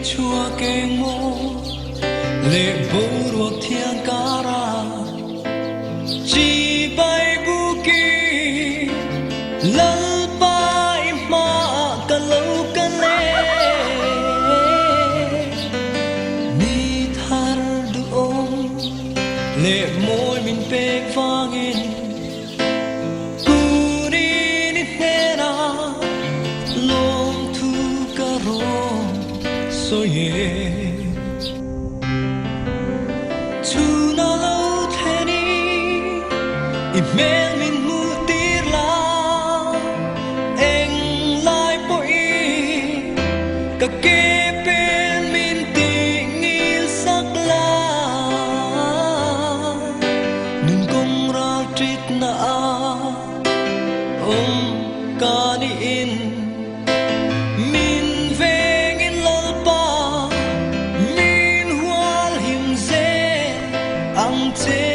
chua kê ngô lệ bố ruột thiên cá ra chỉ bay bu kỳ lal bay mà cả lâu cả lệ ni thar du ôm lệ môi mình bê vang in cu đi nít nè na lom thu cả rong so ye tu na lâu thế ni imel min mu tir la eng lai boi ka ke pen min ting il sak la nun kong ra trit na ka ni in min veng in lol pa min hual him ze ang che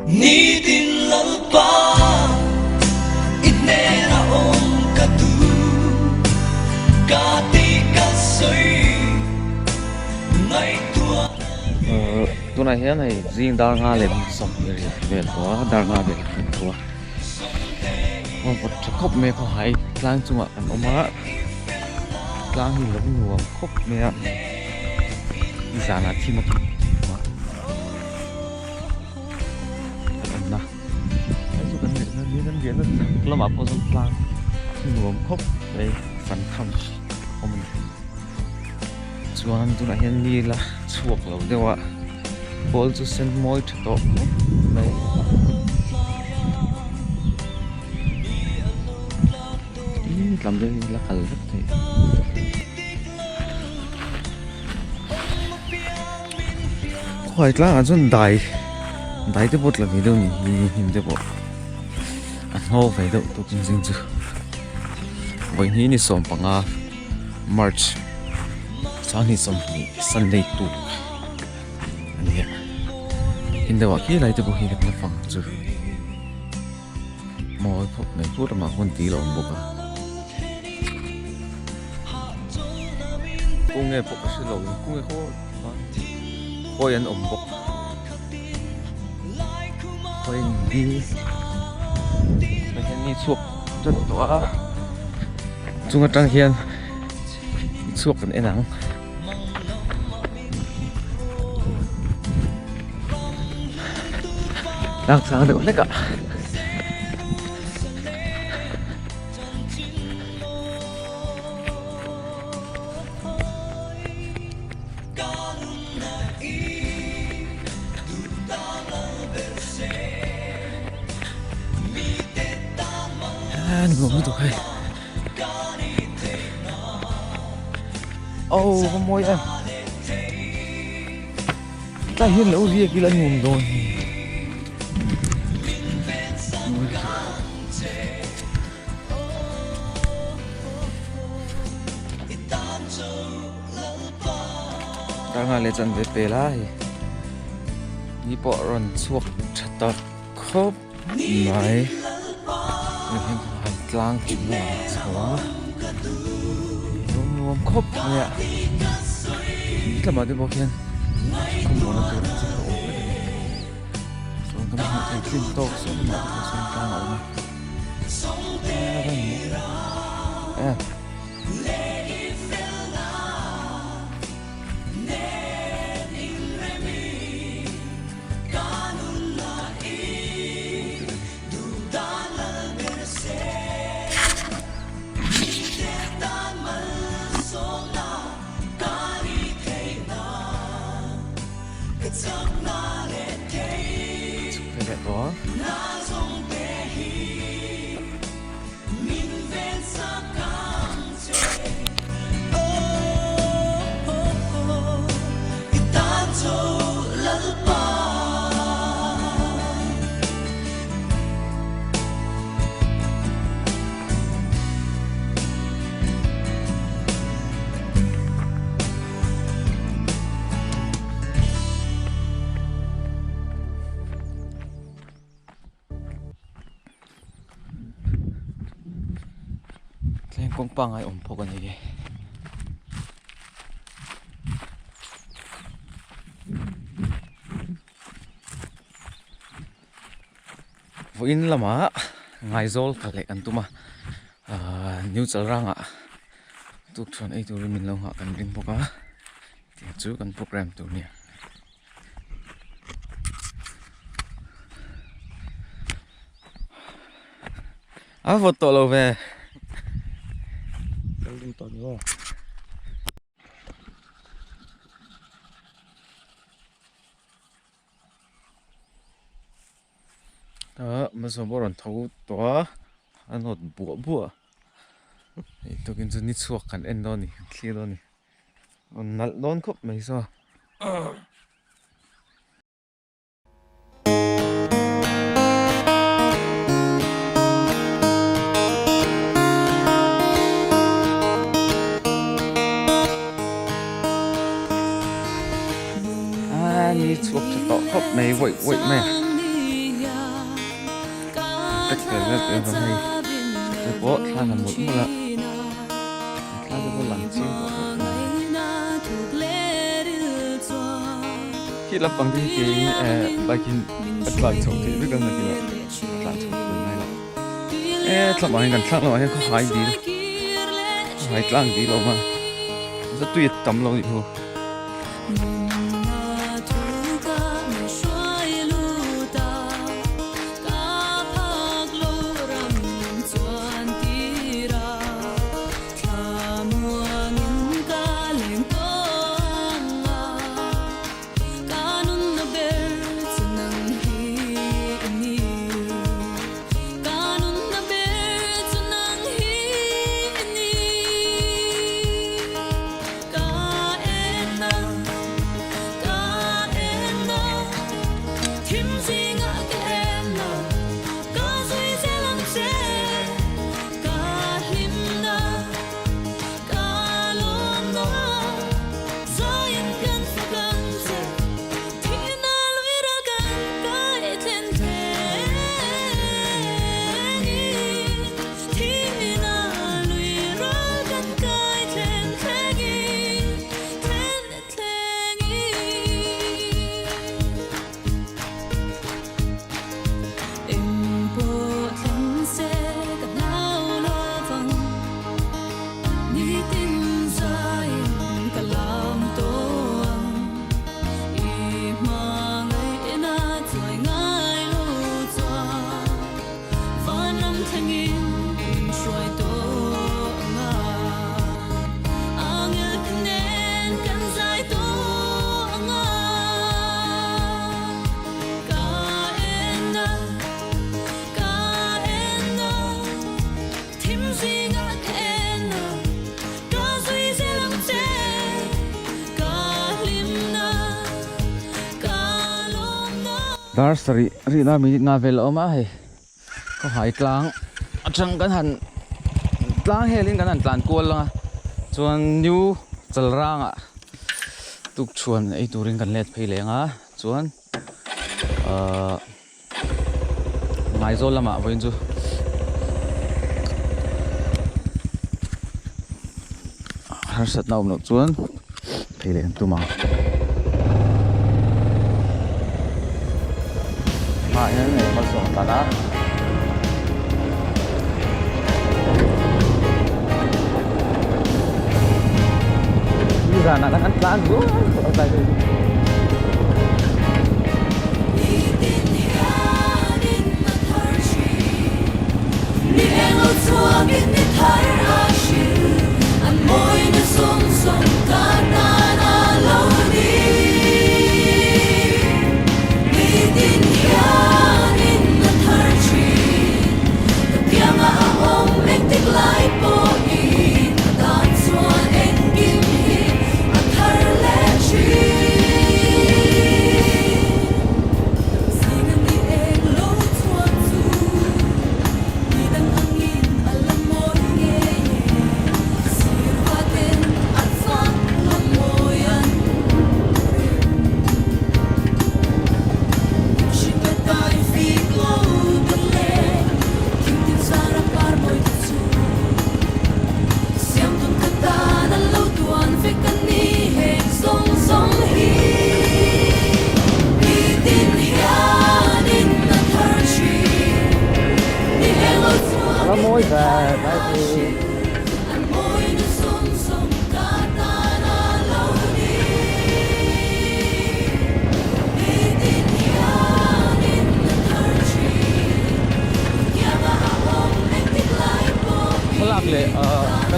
ni tin lol pa itnera ka tu ka ti ka soi ngai tua tu này hiện này riêng dar nga lên sọc về đó dar nga về đó mà vật khóc mẹ có hay lang chung anh ông má lang thì lắm nhiều khóc mẹ già là thi một na cái số cần việc nó là mà có some lang nhiều khóc đây phần thầm ông mình chuan tu này hiện đi là chuộc rồi đấy ạ Kual to send more to top. No. Làm đây là khẩn rất thế. Khỏe lắm anh xuân đại tới bột là vì đâu nhỉ nhìn tới bột anh hô về đâu tôi cũng dinh chưa vậy ní ni som bằng à March sáng ni som Sunday tu anh Hindi wa khi lại từ bộ hình nó phẳng chứ mọi phút này phút mà con tí lộn bộ cả cô nghe bộ cái sự lộn cô nghe khó yên ổn bộ khó yên đi phải hiện đi suộc rất tốt chúng ta trang hiền suộc còn ế nắng đang sáng được đấy cả ngủ mới được hay con môi em ta hiên lâu gì kia là ngủ rồi đang ngồi chân về bể lại đi bộ run suốt chặt tọt khớp này mình hành lang chỉ là xóa nuông khớp nè cái mà đi bộ kia không muốn nó tự sẽ ổn xuống cái mặt thầy chuyên tốt xuống cái mặt thầy xuống cao ổn này có Tlang kong pa ngay po ka niya. Voin lama ngay zol kalek an tuma new chal ranga tuk chuan ei tur min lo nga kan ring boka ti chu kan program tu nia a photo lo ve Ring to ni Mizoram thâu to anot bua ito kin chu ni chuak kan en do ni thli do ni on nal don khop mai so ni chuak cha to khop mai woi mai tất cả các em hôm nay tôi có khá là một là khá là có lòng chiên của khi lập bằng cái bài kinh bắt bài chồng thì biết gần là cái là chồng từ này là làm bằng gần khác là anh có hai đi hai Tlang đi đâu mà rất tuyệt tầm lâu thì thôi dar sari ri na mi nga vel oma he ko hai Tlang atang kan han Tlang helin kan han Tlan Kual langa chuan new chal ranga tuk chuan ei turin kan let phei lenga chuan ngai zol lama voin chu har sat naum no chuan phei len tuma ini nih masuk tanah. Di sana kan lagu, tadi.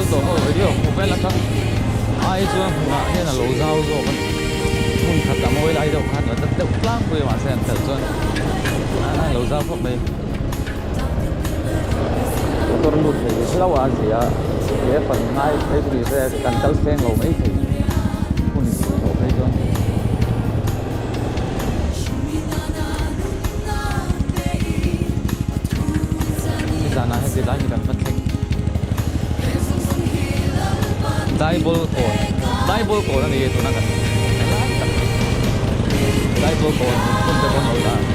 tel to ho video ko vel la ka ai chuan hunga hena lo zau zo kan hun khat ta moi lai do khat la te tlang pui ma sen tel chuan ana lo zau phok mai tor lu thei sila wa zia ye pan ngai thei pri se kan tel seng lo mai thei hun ho thei chuan sana he ti lai kan pat thei Daibol ko na ni to na kan Daibol ko kun te kon hola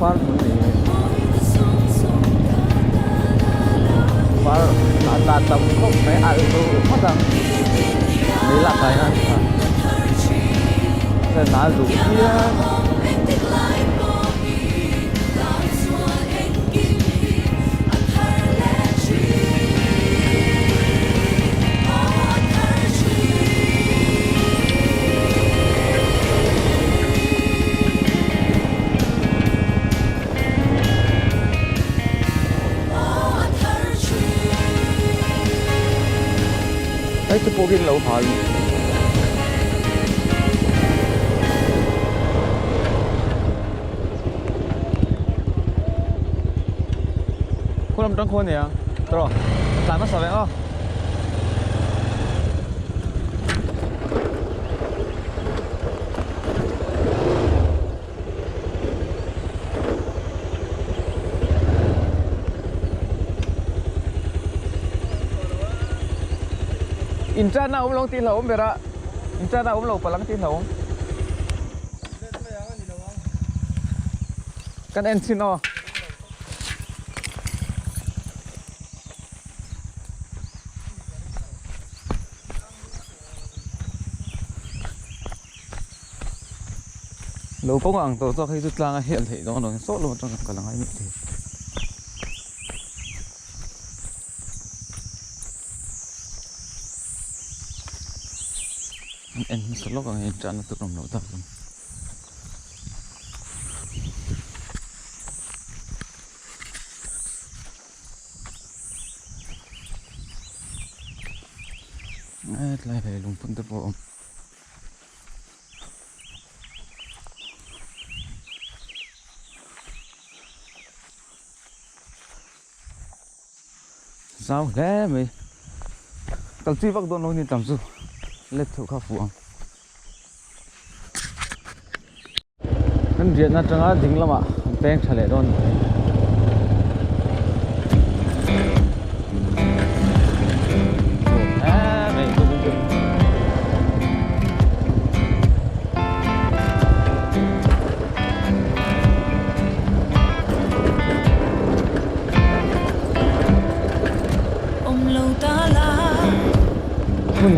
far là tầm không mấy ai tôi mất rằng mấy là cái này nên là dù kia cái pokin lâu hal cô làm trong khuôn nè rồi làm nó sao vậy không Intra na long tin hậu bera intra na long palang tin hậu kan ensino lâu công ang to cho khi rút lang hiện thị đó nó sốt luôn trong cả làng ai biết thì em sẽ lóc vào hiện trạng tự động nấu tập lại phải lùng phun tập bộ sao thế mày tập chi vác đồn luôn đi tầm du lết thử khắc phục anh riêng là chẳng ai dính lắm ạ bèn trả lại đồn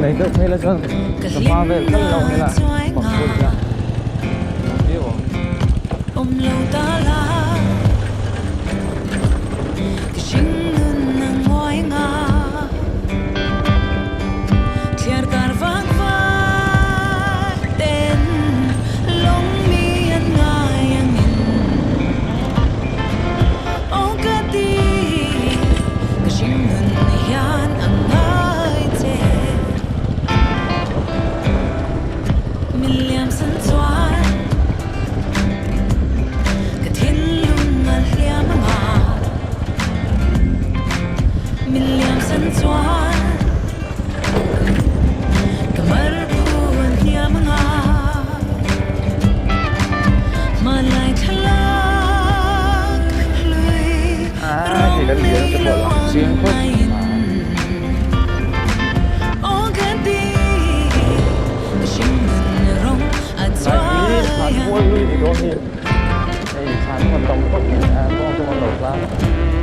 này tôi thấy là cho pha về rất lâu nên là bỏ quên ra biết không ôm lâu ta la cái chính luôn nang ngoài ngà thiệt cả vang vai tên lòng mi anh ngài anh ô cái đi cái chính luôn hiền anh Milliam sân xoan cả thiên lung mà liam ngà Milliam sân xoan cả mar buồn liam ngà mà lại thắc lưỡi rong mi loang mai Hãy subscribe cho kênh Ghiền Mì Gõ để không bỏ lỡ những video hấp dẫn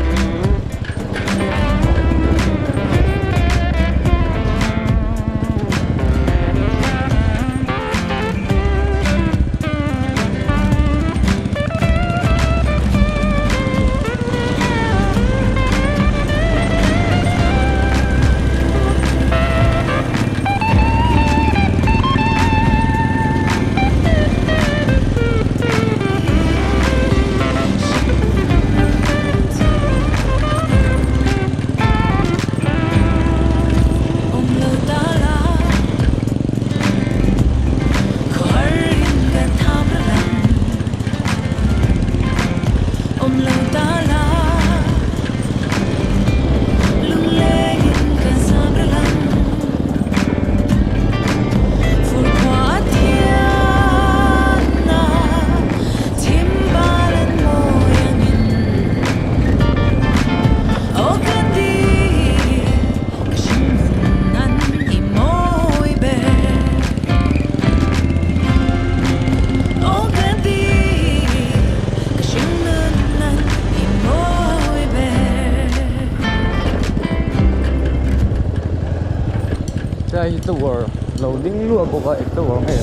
lai to war loading lu ko ka to war ngai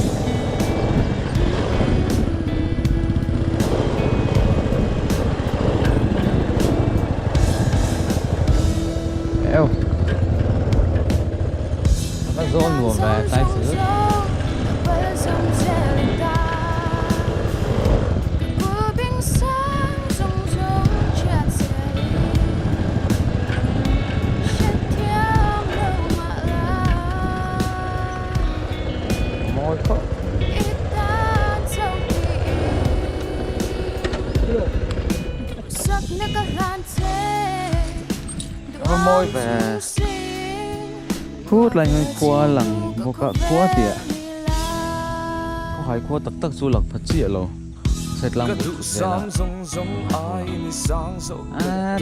eo nó zone mùa về tay sứ môi về hút lại người qua lằng một cái qua tiệt có hai qua tắc tắc du lịch phát triển rồi sẽ làm một chút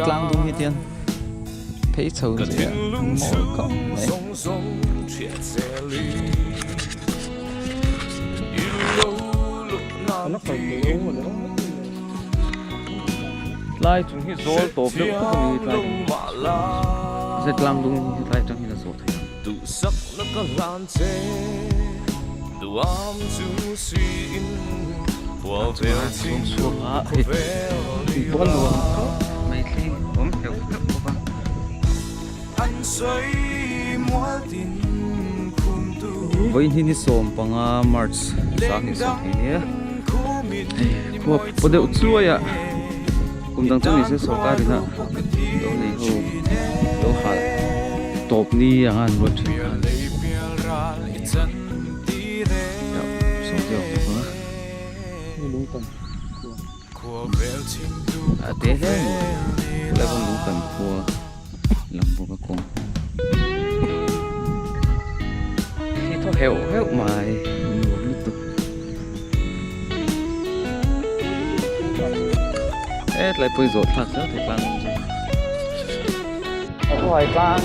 làm đúng như tiền thấy sầu gì mỗi cậu nó phải lại chúng khi rồi tổ chức không đi lại rất làm đúng lại trong như là số thế tu sắc nó có lan thế tu am tu suy qua về xuống xuống à thì bố luôn mấy khi bấm hiểu được không anh xoay mua tin với hình xóm bằng March sáng hình xóm thế nhé của bộ đội chui à cũng đang trong này sẽ sổ cái gì nữa đó này hồ đó khá top ni yang an road trip sổ tiêu hả đúng tầm à thế đấy lại còn đúng tầm của làm bộ các con khi thôi heo heo mày nhiều liên tục lại bây giờ thật rất là Tlang có hỏi Tlang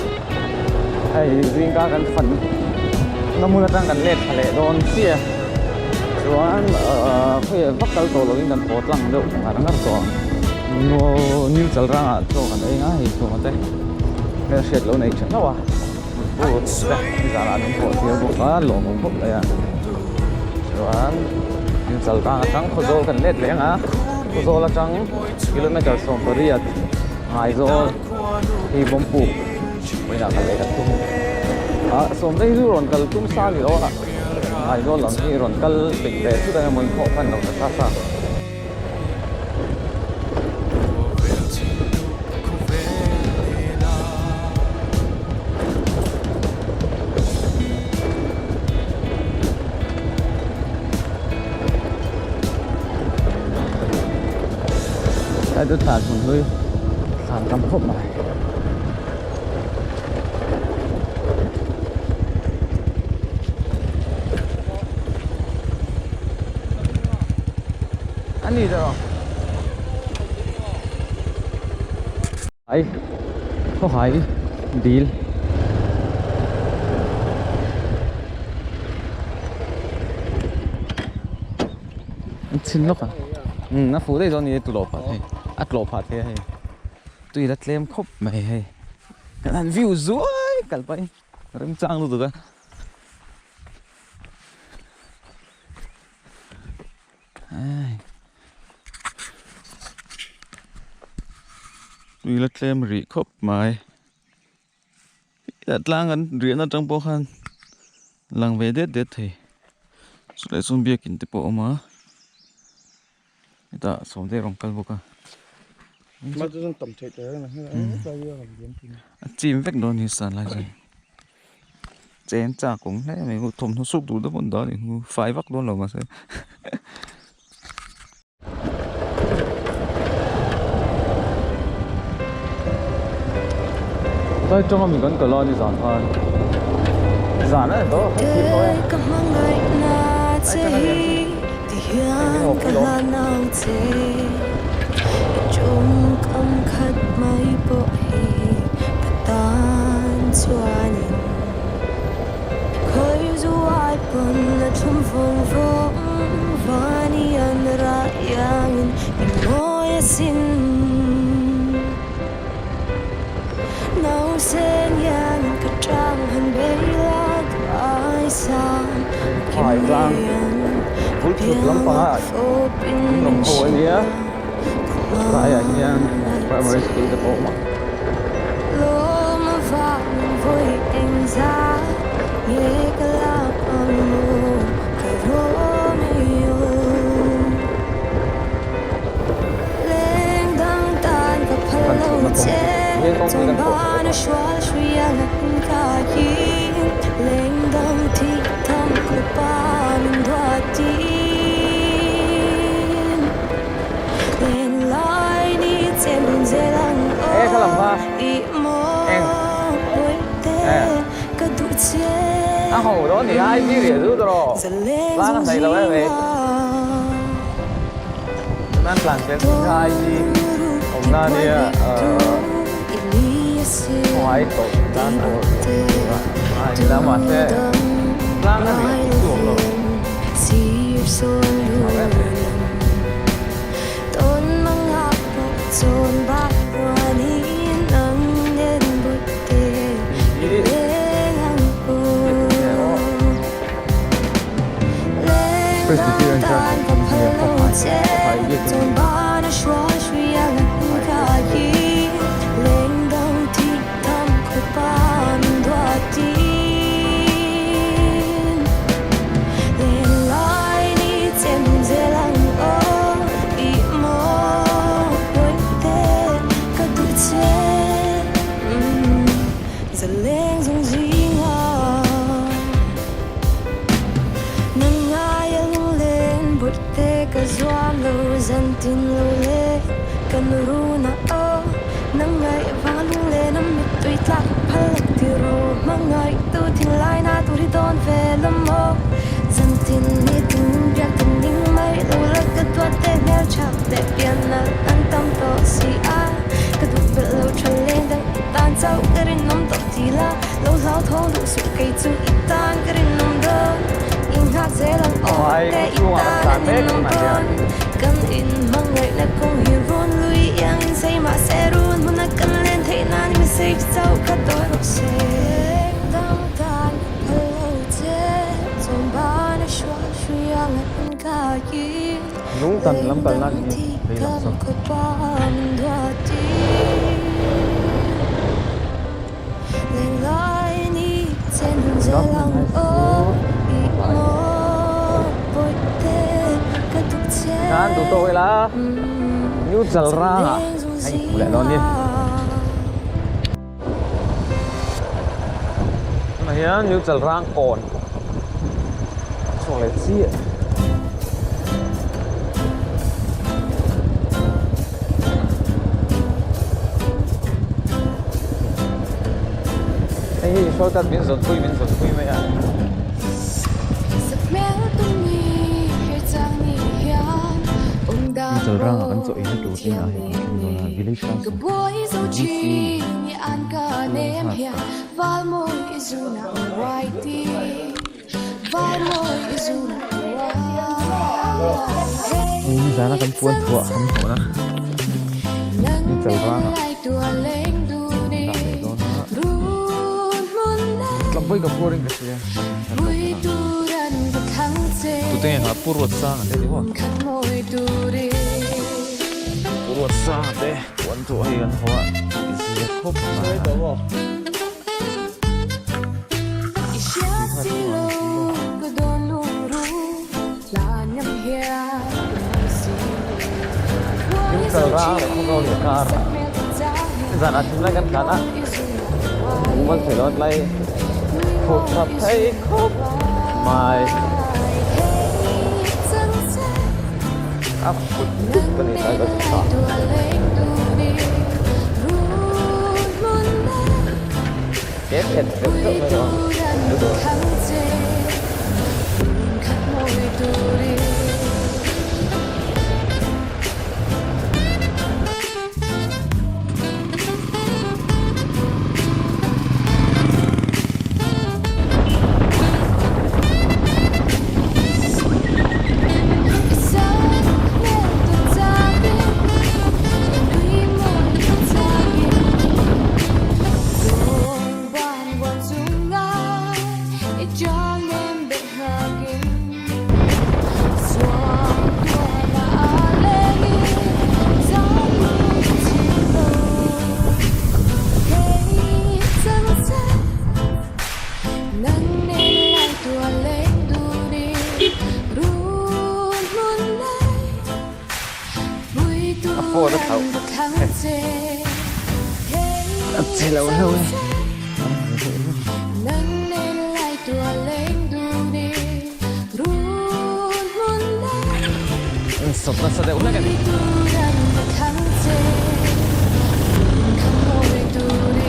hay riêng cả cái phần nó muốn là cái lết phải lệ đòn xia rồi khi vắt cái tổ rồi cái phố Tlang đâu mà nó ngắt rồi nó như chở ra à cho cái đấy ngay cho mà thế cái sệt lâu này chẳng đâu à bộ đây giờ là những bộ thiếu bộ phá lỗ một phút đấy à rồi như chở ra trắng khó rồi cái lết đấy à Kual là trắng km sông Riat hai rồi thì bom phụ bây giờ cái này là tung sông đây rồi còn tung xa gì đó hai rồi lần thì rồi còn tỉnh về suốt ngày mình khó khăn đâu nó xa tôi thả xuống hơi thả cắm khốc này ăn gì rồi ấy Khawhai deal xin lỗi nó phủ đây rồi thì tụi lột phải ắt lột phải thế tụi đặt lên khóc mày hay cái này view rồi cả vậy râm trang luôn rồi tụi đặt lên rỉ khóc mày đặt lang ăn rỉ nó trong bộ khăn lang về đết thì lại xuống bia kín tiếp bộ mà ta sống đây rong calvo cả mà tôi tầm chạy tới là chim vách đó thì sàn lại rồi chén trà cũng đấy mình thùng nó xúc đủ đó bọn đó thì phái vắt luôn rồi mà sẽ tôi cho mình vẫn còn lo đi giản thôi giản đấy đó không kịp thôi Hương cả là nào thế chung cầm khát mấy bộ hì và tan xoan khơi du ai bận là trong vòng vòng vani an ra yang in môi xin nào sen yang cả trang hành bay lạc Khawhai Tlang Vút chút lắm phá Nồng khối nhé Tại ở nhà Primary School tập bộ mà Lô mà vàng với anh ra Nghe cả lạc âm mô Cái Romeo Lên đăng tan và phá lâu chết Trong ba nó xóa suy ăn cả yên Lên đăng thị thăm của ba mình đoạt tin Lên lại đi trên đường dễ lăng Ê, sao làm pha? Em hổ đó thì ai biết để giữ rồi Lát nó thấy đâu ấy về Nên làm cái thứ hai gì Ông ta đi Khawhai tổ ta tổ Ai thì đã mặt thế Lát nó bị xuống rồi Tôn mang hạc bộ trôn bác hoa ní nắng đến bụt tê Lên hăng bồ Lên đăng tan và phá lâu chết Tôn ba nó xóa suy ăn cả yên Lên đăng thị thăm của ba mình đoạt tin Lên lại đi trên đường dễ lăng ô Ý mô đôi tê cả tụi chết Giờ lên dùng gì ngờ Nâng ai ưng lên bụt tê cả doam lâu dân tin lâu lê Cần ru na ô Nâng ngay vang lung lê nắm mít tùy tạc phá lạc tì rô Mang ngay tu thiên lai na tu đi tôn về lâm mô Dân tin ni tin biạc tình ninh mây lâu lạc cơ tuat tê neo chạc tê biên na an tâm tổ si á Cơ tu bệ lâu trần lên đăng tan châu Cơ rin nông tổ tì la Lâu lao thô lụ sụ cây chu ít tan Cơ rin nông đơn In hạc dễ lăng ô Tê ít tan nên nông tôn Cần in mang ngay na kong hi rôn Lui yang in say ma se run Muốn na cần lên thấy na ni mi say châu Cơ tôi rốc xe Đăng tan Hơ lâu chê Trong ba na xóa suy ăn ăn cả yên Nung tần lắm tần lắm Đây là sao Lên lại ni trên đường dễ lăng ô Ý mô bôi tê Cơ tục chết Kan tụi tôi là Như chal ra à Anh phụ lại đón đi Mà hiến như chal ra còn Xong lại chia Ê, sao ta biến dồn thui mấy à Mizoram akan so ini tu tin ah village council ini sana kan puan tua kan tua na Mizoram Lampai ka pouring kasi yan. Ito yung nga, purwat sa nga, di ba? Purwat sa nga, di. Kuwan to ay yan, hawa. Isiya ko pa. Ito mo Yung sarang, kung kau lihat kara Sana sila kan kana Kung phải đón lấy Phục hợp thấy khúc Mai Áp phút tức Cái này phải có thực sản Kết hết kết thúc rồi Được rồi John Chỉ lâu lâu nâng lên lại tua lên đu đi run mun lên sốt là sao đấy uống cái tu đang khăng chế khăng ngồi tu đi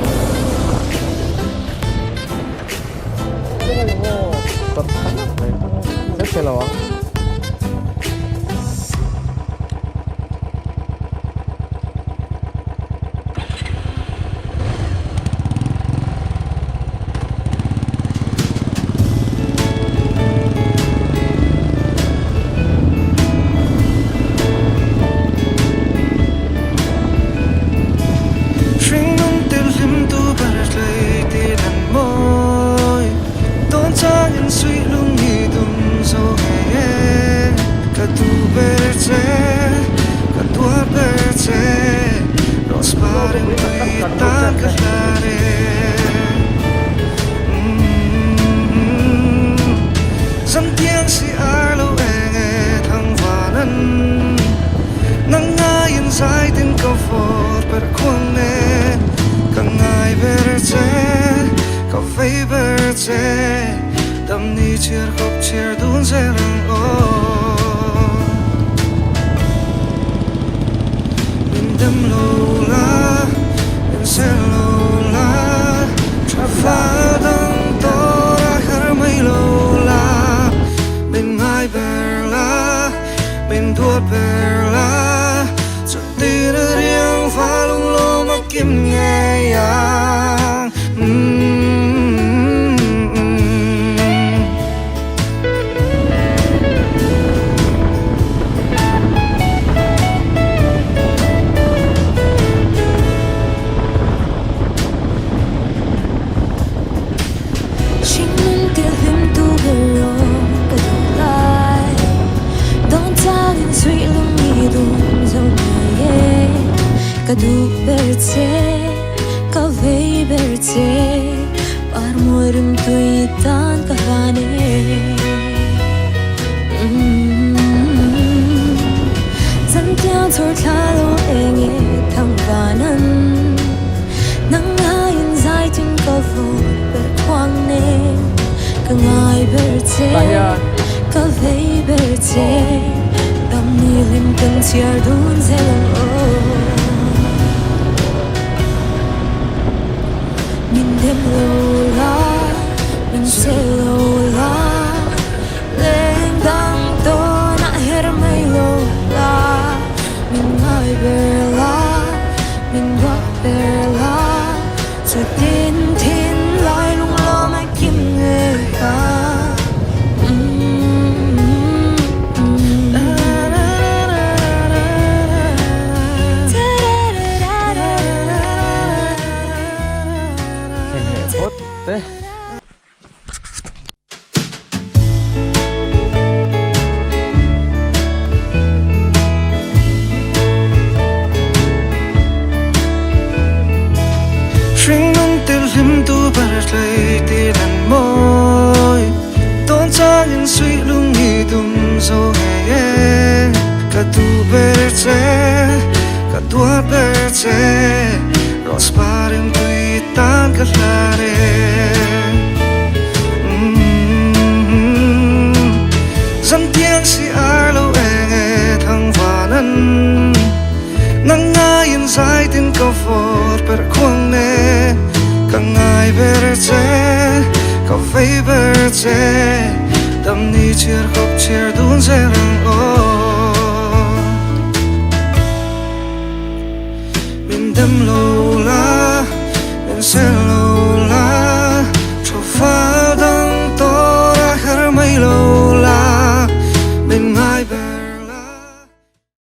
cái này ngô tập khăn này rất là lâu Tâm ni chiar khóc chiar đun sẽ răng ô Mình đâm lâu la Mình sẽ lâu la Tra phá đăng tố ra khá mấy lâu la Mình ai bèr la Mình tuột bèr la Cho tí đưa riêng phá lung lô mà kim nghe yang Kadu berce, kavei berce, parmurum tuitan kahane. Zantiang thor thalo enge thangvanan, nang hayin zai tin kavo berkwang ne, kangai berce, kavei berce, damni lim kan tiar dun zelang oh. Mình đêm lâu la, mình sẽ lâu la Lên đăng tố nạ hết mấy lâu la Mình ngồi bè la, mình gọi bè la Cho tin thiên lại lung lo mai kim nghe ca Thế Sring nung til lim tu barat lay ti lan môi Tôn cha nhân suy lung nghi tum zo he Ka tu berce, ka tua berce Ros parim tui tan ka lare Dân tiếng si ar lâu e thang vanan Nang ngayon zai tin ka fort per kwang ne Ka ngai berce, ka vei berce Dam ni chiar khóc chiar dun zera